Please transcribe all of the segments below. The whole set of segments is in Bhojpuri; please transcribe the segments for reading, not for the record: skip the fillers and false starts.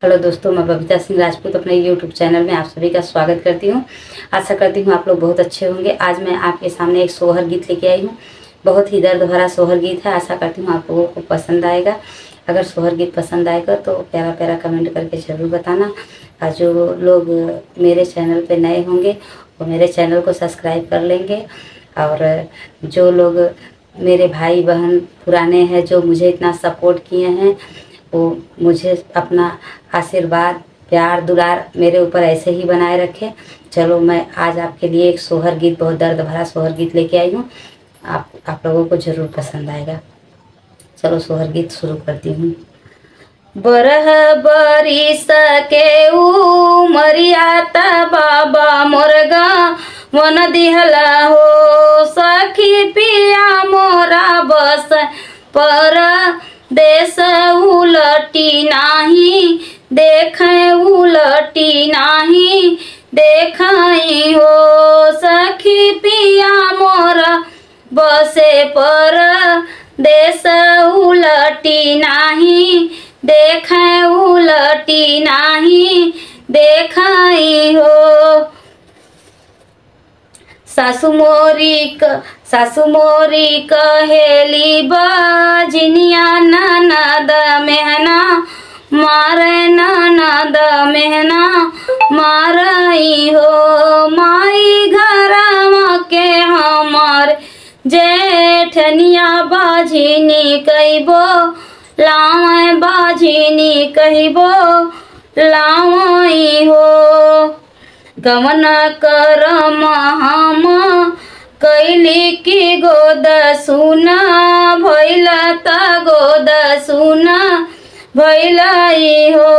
हेलो दोस्तों, मैं बबीता सिंह राजपूत अपने यूट्यूब चैनल में आप सभी का स्वागत करती हूँ। आशा करती हूँ आप लोग बहुत अच्छे होंगे। आज मैं आपके सामने एक सोहर गीत लेके आई हूँ। बहुत ही दर्द भरा सोहर गीत है। आशा करती हूँ आप लोगों को पसंद आएगा। अगर सोहर गीत पसंद आएगा तो प्यारा प्यारा कमेंट करके ज़रूर बताना। और जो लोग मेरे चैनल पर नए होंगे वो मेरे चैनल को सब्सक्राइब कर लेंगे। और जो लोग मेरे भाई बहन पुराने हैं जो मुझे इतना सपोर्ट किए हैं, वो मुझे अपना आशीर्वाद प्यार दुलार मेरे ऊपर ऐसे ही बनाए रखे। चलो, मैं आज आपके लिए एक सोहर गीत, बहुत दर्द भरा सोहर गीत लेके आई हूँ। आप लोगों को ज़रूर पसंद आएगा। चलो सोहर गीत शुरू करती हूँ। बरह बरिस के उमरिया त बाबा मोरगा वन दिहला हो सखी पिया मोरा बस पर देश उलटी नाही देखें उलटी नाही देखाई हो सखी पिया मोरा बसे पर देश उलटी नाही देखें उलटी नाही देखाई हो। सासु मोरी कहेली बजनिया ननद मेहना मारे ननद मेहना मारई हो। माई घरवा के हमार जेठनिया बाझिनी कहिबो लावे बाझिनी कहिबो लावई हो। गमन कर हम कैली की गोद सुना भैला त गोद सुना भैलाई हो।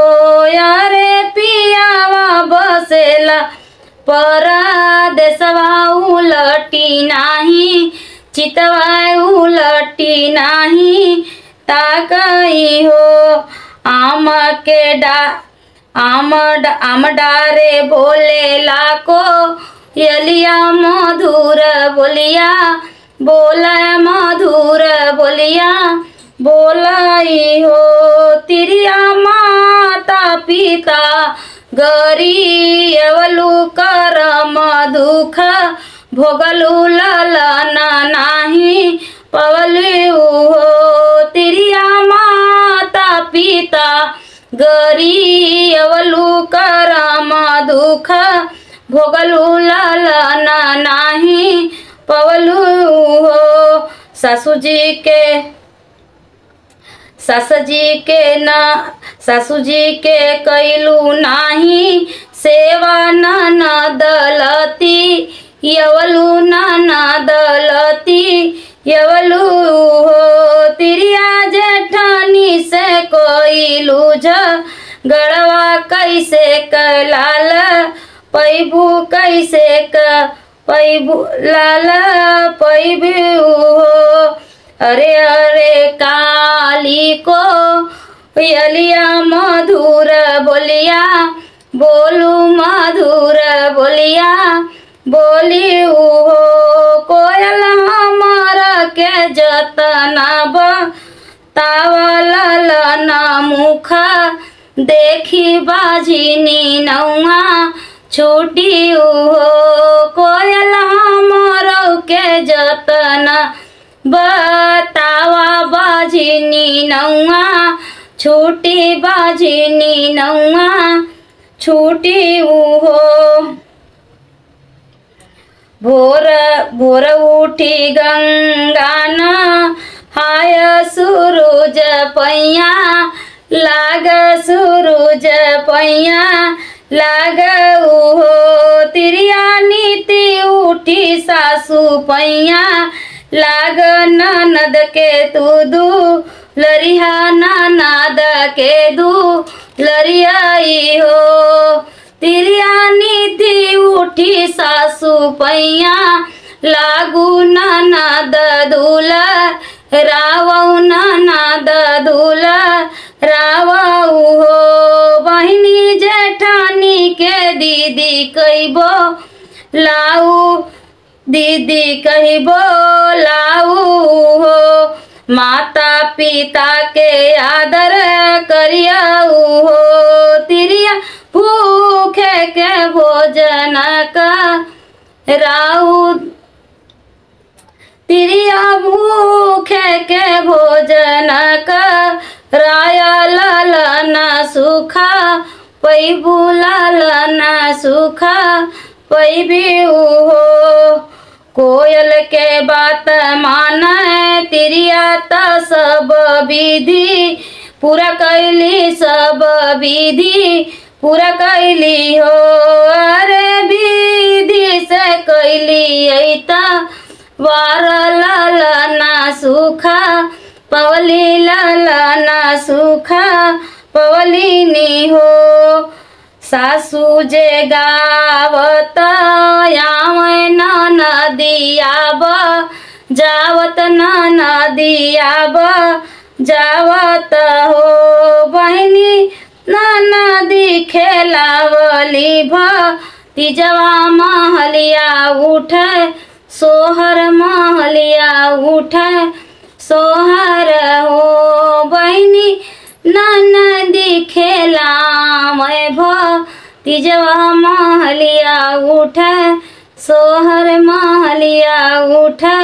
यारे पियावा बसेला परदेसवा उलटी नाही चितवा उलटी नाही ताकई हो। आम डारे बोले लाको यलिया मधुर बोलिया बोला मधुर बोलिया बोलाई हो। तिरिया माता पिता गरीयवलु करम दुख भोगलु ललना नाही पवलु हो। तिरिया माता पिता गरीयवलु करम दुख भोगलु ललना नाही पवलु हो। सासू जी के कैलू नाही सेवा ननद लती यवलु ननद लती यवलु हो। तिरिया जेठानी से कोइलू गड़वा कैसे कलाल पैबू कैसे पैबू लाल पैबू हो। अरे अरे काली को यलिया मधुर बोलिया बोलू मधुर बोलिया बोली हो। कोयल हमारा के जतना बतावल न मुख देखी बाझिनी नौआ छूटी हो। कोयल हमारा के जतना बतावा बाझिनी नौआ छूटी बाझिनी नौआ छूटी हो। भोर उठी गंगा न हाय सूरज पैया लाग सूरज पैया लाग हो। तिरिया नीति उठी सासू पैया लाग ननद के तू लरिया ननद के लरियाई हो। तिरिया नीति उठी सासू पैया लागू ननद दूला रावऊ ननद दूला रावऊ हो। बहिनी जेठानी के दीदी कहिबो लाऊ दीदी कहिबो लाऊ हो। माता पिता के आदर करियाऊ हो। राउ तिरिया भूखे के भोजन कराया लालन सुखा पैबू लालन सुखा पैबी हो। कोयल के बात माने तिरिया त सब विधि पूरा कैली सब विधि पूरा कैली हो। अरे विधि से कैली ऐता वार लालना सुखा पवली लालना सुखा पवलिनी हो। सासू जे गावत यावन नदिया जावत नदिया जावत हो। बहनी नदी खेलावली तीजवा महलिया उठे सोहर महलिया उठे सोहर हो। बहनी नदी खेला मैं तीजवा महलिया उठे सोहर महलिया उठे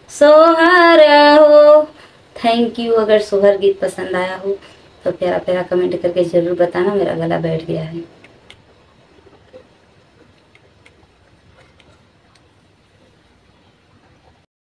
सोहर हो। Thank you. अगर सोहर गीत पसंद आया हो तो प्यारा प्यारा कमेंट करके ज़रूर बताना। मेरा गला बैठ गया है।